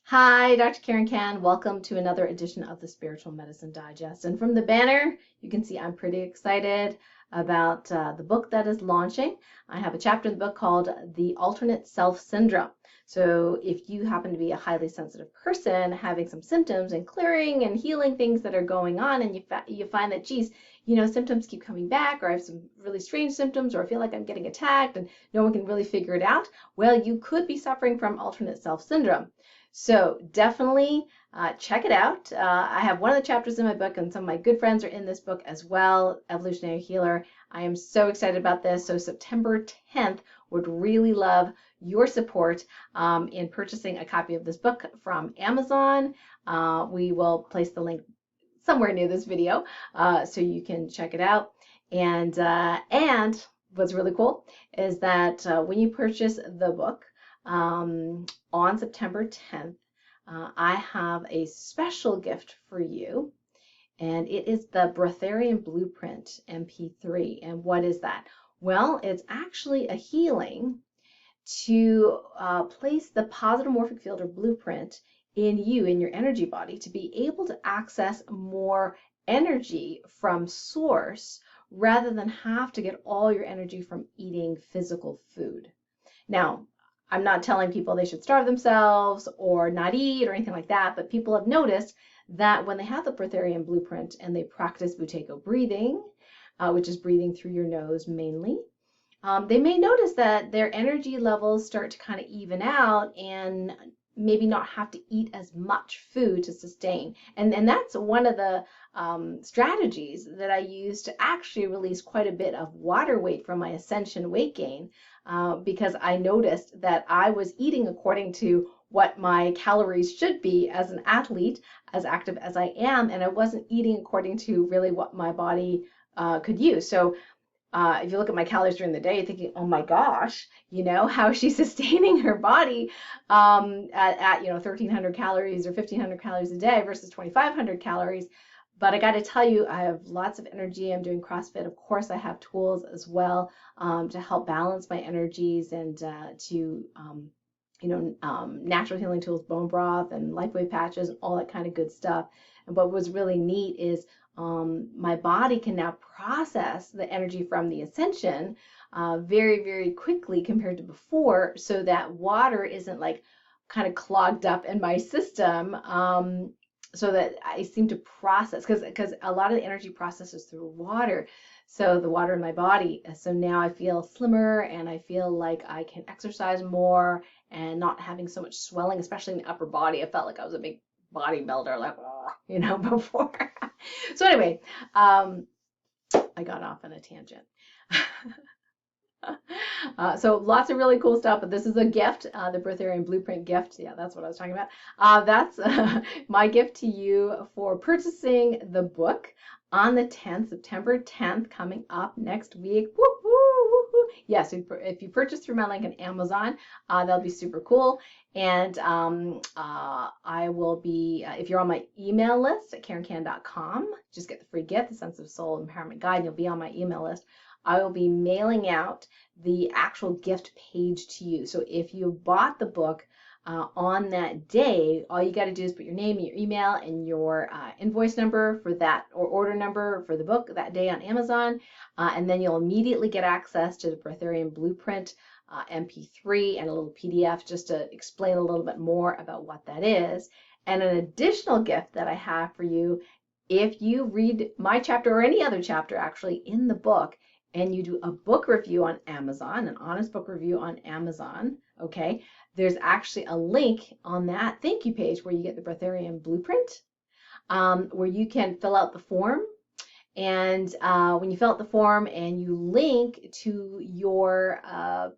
Hi, Dr. Karen Can. Welcome to another edition of the Spiritual Medicine Digest. And from the banner, you can see I'm pretty excited about the book that is launching. I have a chapter in the book called The Alternate Self Syndrome. So if you happen to be a highly sensitive person having some symptoms and clearing and healing things that are going on, and you find that, geez, symptoms keep coming back, or I have some really strange symptoms, or I feel like I'm getting attacked and no one can really figure it out, well, you could be suffering from alternate self syndrome. So definitely check it out. I have one of the chapters in my book, and some of my good friends are in this book as well, Evolutionary Healer. I am so excited about this. So September 10th, would really love your support in purchasing a copy of this book from Amazon. We will place the link somewhere near this video so you can check it out. And what's really cool is that when you purchase the book, on September 10th, I have a special gift for you, and it is the Breatharian Blueprint MP3. And what is that? Well, it's actually a healing to place the positive morphic field or blueprint in you, in your energy body, to be able to access more energy from source rather than have to get all your energy from eating physical food. Now, I'm not telling people they should starve themselves or not eat or anything like that, but people have noticed that when they have the Breatharian Blueprint and they practice Buteyko breathing, which is breathing through your nose mainly, they may notice that their energy levels start to kind of even out and maybe not have to eat as much food to sustain. And that's one of the strategies that I use to actually release quite a bit of water weight from my ascension weight gain, because I noticed that I was eating according to what my calories should be as an athlete, as active as I am, and I wasn't eating according to really what my body could use. So if you look at my calories during the day, you're thinking, oh my gosh, how is she sustaining her body at 1,300 calories or 1,500 calories a day versus 2,500 calories. But I got to tell you, I have lots of energy. I'm doing CrossFit. Of course, I have tools as well to help balance my energies and natural healing tools, bone broth and LifeWave patches and all that kind of good stuff. And what was really neat is my body can now process the energy from the ascension very, very quickly compared to before, so that water isn't like kind of clogged up in my system, so that I seem to process, because a lot of the energy processes through water, so the water in my body. So now I feel slimmer and I feel like I can exercise more and not having so much swelling, especially in the upper body. I felt like I was a big bodybuilder, like, before. So anyway, I got off on a tangent. So lots of really cool stuff, but this is a gift, the Breatharian Blueprint gift. Yeah, that's what I was talking about. That's my gift to you for purchasing the book on the 10th, September 10th, coming up next week. Woo-hoo, woo-hoo. Yes, if you purchase through my link on Amazon, that'll be super cool. And I will be, if you're on my email list at karencan.com, just get the free gift, the Sense of Soul Empowerment Guide, and you'll be on my email list. I will be mailing out the actual gift page to you. So if you bought the book on that day, all you got to do is put your name and your email and your invoice number for that, or order number for the book that day on Amazon, and then you'll immediately get access to the Breatharian Blueprint MP3 and a little PDF just to explain a little bit more about what that is. And an additional gift that I have for you, if you read my chapter or any other chapter actually in the book, and you do a book review on Amazon, an honest book review on Amazon, okay, there's actually a link on that thank you page where you get the Breatharian Blueprint, where you can fill out the form. And when you fill out the form and you link to your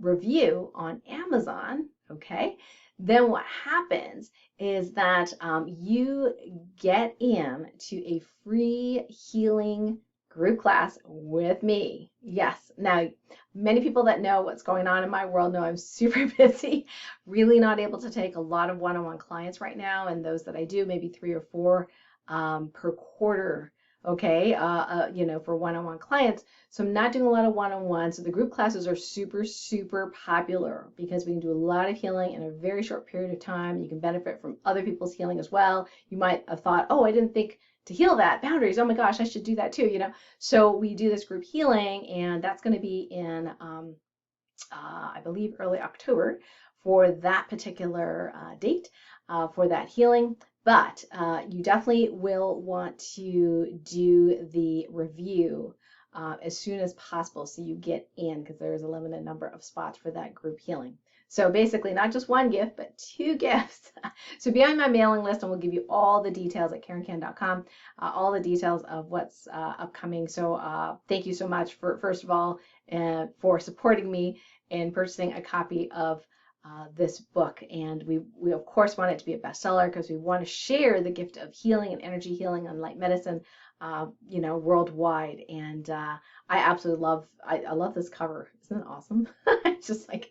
review on Amazon, okay, then what happens is that you get in to a free healing group class with me. Yes. Now, many people that know what's going on in my world know I'm super busy, really not able to take a lot of one-on-one clients right now. And those that I do, maybe 3 or 4 per quarter okay, you know, for one-on-one clients. So I'm not doing a lot of one-on-one. So the group classes are super, super popular because we can do a lot of healing in a very short period of time. You can benefit from other people's healing as well. You might have thought, oh, I didn't think to heal that, boundaries. Oh my gosh, I should do that too, you know. So we do this group healing, and that's going to be in, I believe, early October for that particular date for that healing. But you definitely will want to do the review as soon as possible so you get in, because there's a limited number of spots for that group healing. So basically, not just one gift, but 2 gifts. So be on my mailing list, and we'll give you all the details at KarenCan.com, all the details of what's upcoming. So thank you so much for, first of all, for supporting me in purchasing a copy of this book. And we of course want it to be a bestseller because we want to share the gift of healing and energy healing and light medicine, you know, worldwide. And I absolutely love, I love this cover. Isn't it awesome? It's just like,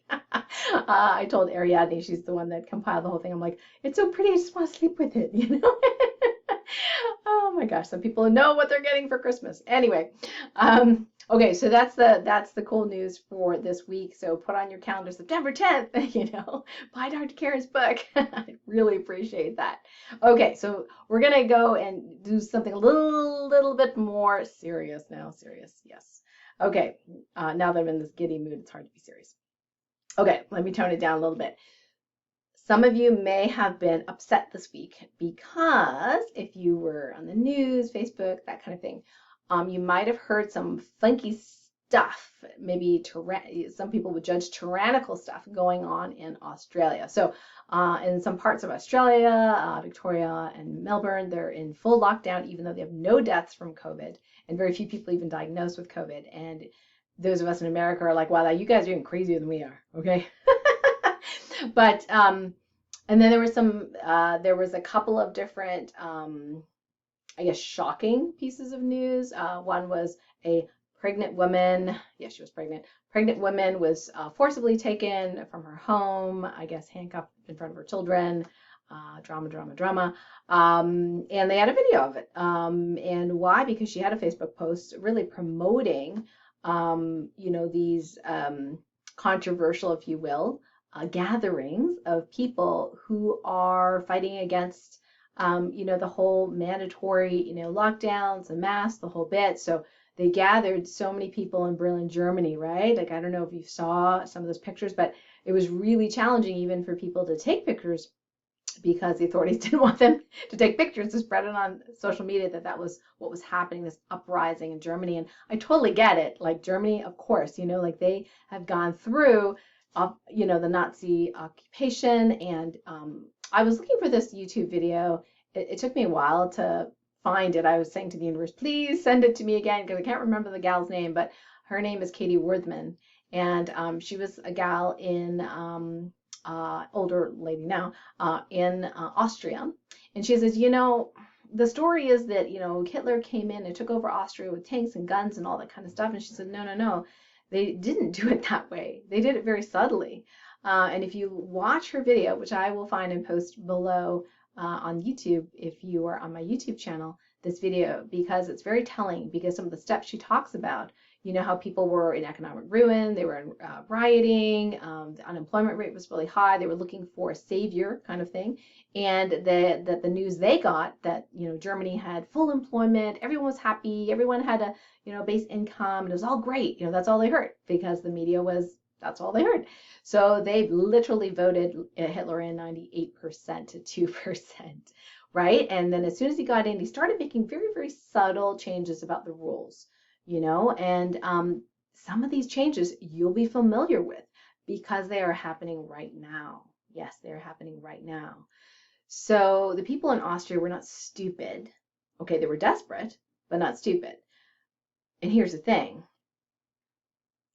I told Ariadne, she's the one that compiled the whole thing. I'm like, it's so pretty. I just want to sleep with it, you know? Oh my gosh, some people know what they're getting for Christmas. Anyway, okay, so that's the cool news for this week. So put on your calendar September 10th, you know, buy Dr. Karen's book. I really appreciate that. Okay, so we're gonna go and do something a little bit more serious now. Serious, yes. Okay, now that I'm in this giddy mood, it's hard to be serious. Okay, let me tone it down a little bit. Some of you may have been upset this week because if you were on the news, Facebook, that kind of thing, you might have heard some funky stuff, maybe some people would judge tyrannical stuff going on in Australia. So in some parts of Australia, Victoria and Melbourne, they're in full lockdown, even though they have no deaths from COVID and very few people even diagnosed with COVID. And those of us in America are like, wow, you guys are even crazier than we are, okay? But and then there was a couple of different, I guess, shocking pieces of news. One was a pregnant woman. Yes, she was pregnant. Pregnant woman was forcibly taken from her home, I guess, handcuffed in front of her children. Drama. And they had a video of it. And why? Because she had a Facebook post really promoting, you know, these controversial, if you will, gatherings of people who are fighting against, you know, the whole mandatory, you know, lockdowns and masks, the whole bit. So they gathered so many people in Berlin, Germany, right? Like, I don't know if you saw some of those pictures, but it was really challenging even for people to take pictures because the authorities didn't want them to take pictures to spread it on social media that was what was happening, this uprising in Germany. And I totally get it. Like, Germany, of course, you know, like they have gone through you know, the Nazi occupation. And I was looking for this YouTube video. It took me a while to find it. I was saying to the universe, please send it to me again, because I can't remember the gal's name, but her name is Katie Worthman. And she was a gal in, older lady now, in Austria. And she says, you know, the story is that, you know, Hitler came in and took over Austria with tanks and guns and all that kind of stuff. And she said, no. They didn't do it that way. They did it very subtly. And if you watch her video, which I will find and post below on YouTube, if you are on my YouTube channel, this video, because it's very telling, because some of the steps she talks about, you know, how people were in economic ruin, they were in rioting, the unemployment rate was really high, they were looking for a savior kind of thing, and the news they got that, you know, Germany had full employment, everyone was happy, everyone had a, you know, base income, and it was all great, you know, that's all they heard, because the media was, that's all they heard. So they literally voted Hitler in 98% to 2%, right? And then as soon as he got in, he started making very, very subtle changes about the rules, you know, and some of these changes you'll be familiar with because they are happening right now. Yes, they're happening right now. So the people in Austria were not stupid. Okay, they were desperate, but not stupid. And here's the thing.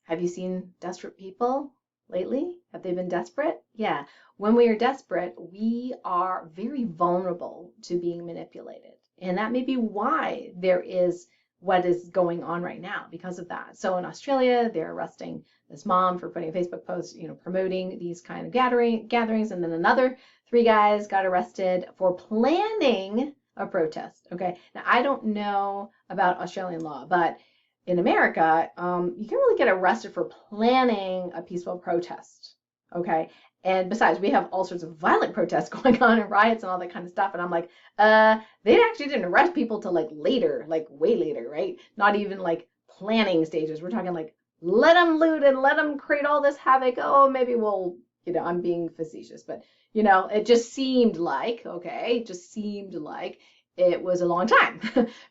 Have you seen desperate people lately? Have they been desperate? Yeah. When we are desperate, we are very vulnerable to being manipulated. And that may be why there is what is going on right now because of that. So in Australia, they're arresting this mom for putting a Facebook post, you know, promoting these kind of gatherings. And then another 3 guys got arrested for planning a protest. Okay. Now, I don't know about Australian law, but in America, you can really get arrested for planning a peaceful protest. Okay. And besides, we have all sorts of violent protests going on and riots and all that kind of stuff. And I'm like, they actually didn't arrest people till like later, like way later, right? Not even like planning stages. We're talking like, let them loot and let them create all this havoc. Oh, maybe we'll, I'm being facetious, but it just seemed like, okay, just seemed like it was a long time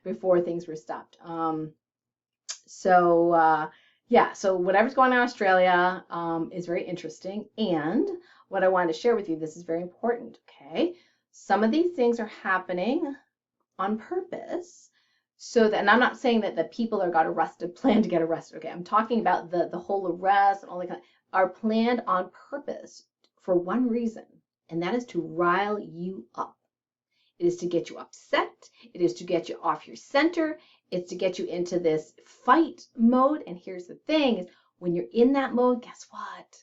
before things were stopped. Yeah, so whatever's going on in Australia is very interesting. And what I wanted to share with you, this is very important, okay? Some of these things are happening on purpose. So that, and I'm not saying that the people that got arrested plan to get arrested, okay? I'm talking about the whole arrest and all that kind of, are planned on purpose for one reason, and that is to rile you up. It is to get you upset. It is to get you off your center. It's to get you into this fight mode. And here's the thing is when you're in that mode, guess what?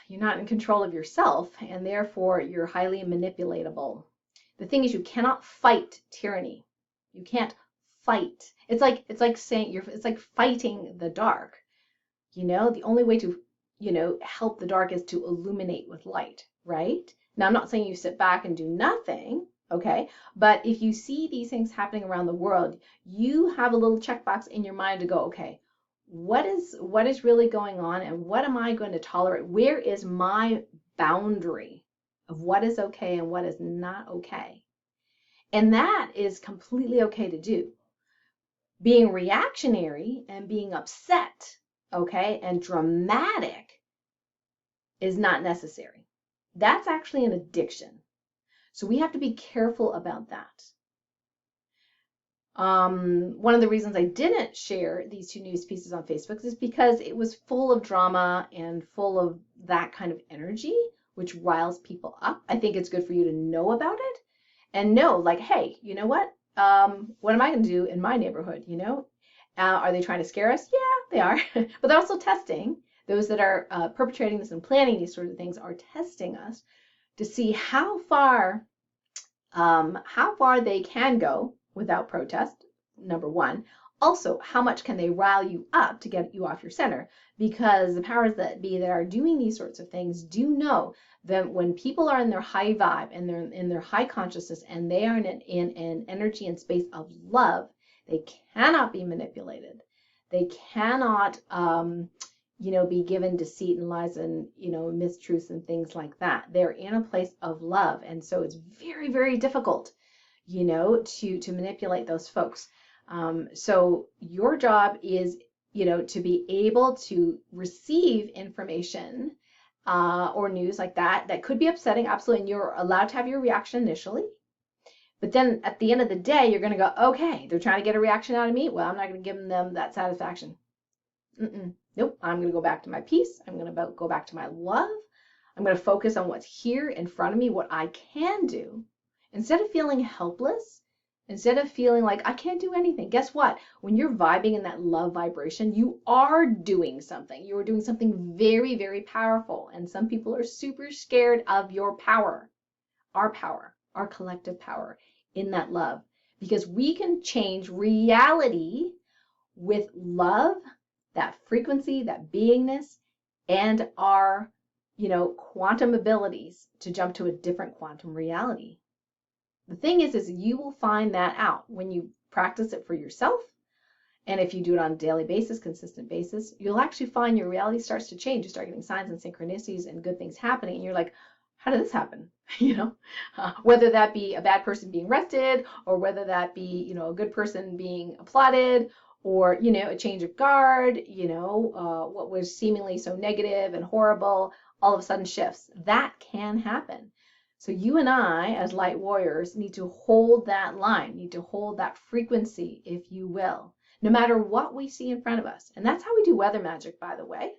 You're not in control of yourself, and therefore you're highly manipulatable. The thing is you cannot fight tyranny. You can't fight. It's like saying it's like fighting the dark. The only way to, help the dark is to illuminate with light, right? Now, I'm not saying you sit back and do nothing, okay? But if you see these things happening around the world, you have a little checkbox in your mind to go, okay, what is really going on and what am I going to tolerate? Where is my boundary of what is okay and what is not okay? And that is completely okay to do. Being reactionary and being upset, okay, and dramatic is not necessary. That's actually an addiction. So we have to be careful about that. One of the reasons I didn't share these two news pieces on Facebook is because it was full of drama and full of that kind of energy, which riles people up. I think it's good for you to know about it and know, like, hey, you know what? What am I going to do in my neighborhood? Are they trying to scare us? Yeah, they are. But they're also testing. Those that are perpetrating this and planning these sort of things are testing us to see how far they can go without protest, number one. Also, how much can they rile you up to get you off your center? Because the powers that be that are doing these sorts of things do know that when people are in their high vibe and they're in their high consciousness and they are in an energy and space of love, they cannot be manipulated. They cannot be given deceit and lies and, mistruths and things like that. They're in a place of love. And so it's very, very difficult, to manipulate those folks. So your job is, to be able to receive information or news like that could be upsetting, absolutely. And you're allowed to have your reaction initially. But then at the end of the day, you're going to go, okay, they're trying to get a reaction out of me. Well, I'm not going to give them that satisfaction. Nope, I'm going to go back to my peace. I'm going to go back to my love. I'm going to focus on what's here in front of me, what I can do. Instead of feeling helpless, instead of feeling like I can't do anything, guess what? When you're vibing in that love vibration, you are doing something. You are doing something very, very powerful. And some people are super scared of your power, our collective power in that love. Because we can change reality with love, that frequency, that beingness, and our, quantum abilities to jump to a different quantum reality. The thing is you will find that out when you practice it for yourself. And if you do it on a daily basis, consistent basis, you'll actually find your reality starts to change. You start getting signs and synchronicities and good things happening. And you're like, how did this happen? Whether that be a bad person being arrested or whether that be, a good person being applauded or, a change of guard, what was seemingly so negative and horrible, all of a sudden shifts. That can happen. So you and I, as light warriors, need to hold that line, need to hold that frequency, if you will, no matter what we see in front of us. And that's how we do weather magic, by the way.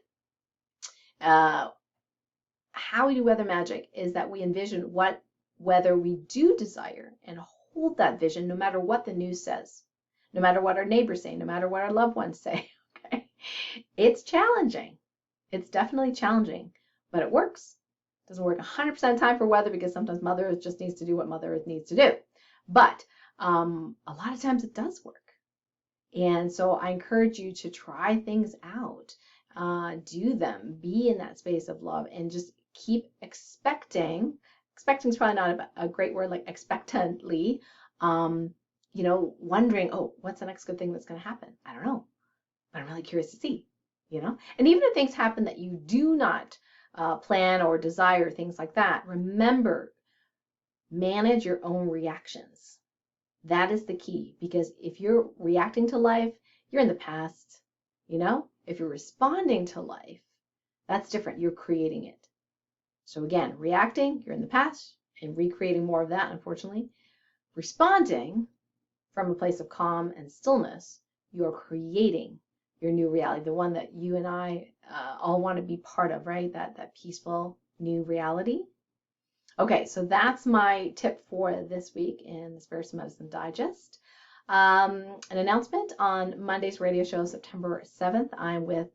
How we do weather magic is that we envision what weather we do desire and hold that vision no matter what the news says, no matter what our neighbors say, no matter what our loved ones say. Okay? It's challenging. It's definitely challenging, but it works. Doesn't work 100% of the time for weather because sometimes Mother Earth just needs to do what Mother Earth needs to do. But a lot of times it does work. And so I encourage you to try things out, do them, be in that space of love, and just keep expecting. Expecting is probably not a great word, like expectantly, wondering, oh, what's the next good thing that's going to happen? I don't know, but I'm really curious to see, And even if things happen that you do not plan or desire, things like that, remember, manage your own reactions. That is the key, because if you're reacting to life, you're in the past, If you're responding to life, that's different. You're creating it. So again, reacting, you're in the past and recreating more of that, unfortunately. Responding from a place of calm and stillness, you're creating your new reality, the one that you and I all want to be part of, right? That peaceful new reality. Okay, so that's my tip for this week in the Spiritual Medicine Digest. An announcement on Monday's radio show, September 7th. I'm with,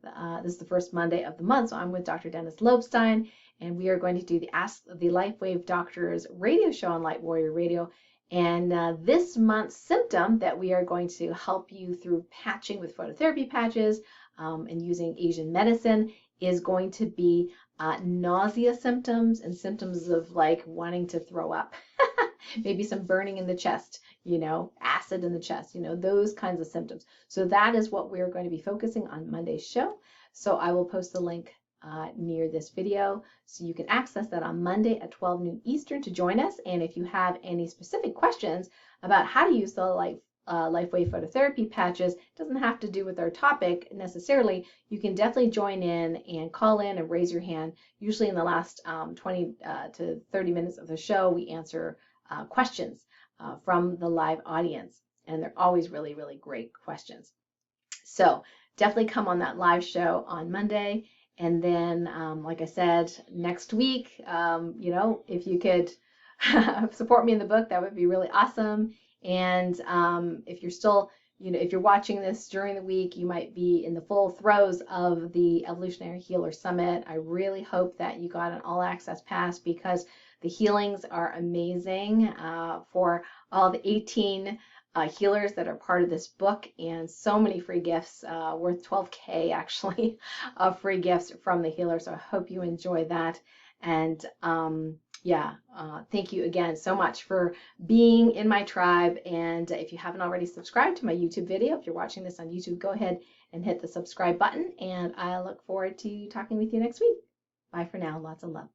this is the first Monday of the month, so I'm with Dr. Dennis Lobstein, and we are going to do the Ask the Lifewave Doctors radio show on Light Warrior Radio. And this month's symptom that we are going to help you through patching with phototherapy patches and using Asian medicine is going to be nausea symptoms and symptoms of like wanting to throw up. Maybe some burning in the chest, acid in the chest, those kinds of symptoms. So that is what we're going to be focusing on Monday's show. So I will post the link near this video so you can access that on Monday at 12 noon Eastern to join us. And if you have any specific questions about how to use the LifeWave phototherapy patches, it doesn't have to do with our topic necessarily. You can definitely join in and call in and raise your hand. Usually in the last 20 to 30 minutes of the show, we answer questions from the live audience, and they're always really, really great questions. So definitely come on that live show on Monday. And then, like I said, next week, if you could support me in the book, that would be really awesome. And if you're still, if you're watching this during the week, you might be in the full throes of the Evolutionary Healer Summit. I really hope that you got an all-access pass, because the healings are amazing for all the 18 healers that are part of this book, and so many free gifts, worth $12K actually, of free gifts from the healer. So I hope you enjoy that. And thank you again so much for being in my tribe. And if you haven't already subscribed to my YouTube video, if you're watching this on YouTube, go ahead and hit the subscribe button. And I look forward to talking with you next week. Bye for now. Lots of love.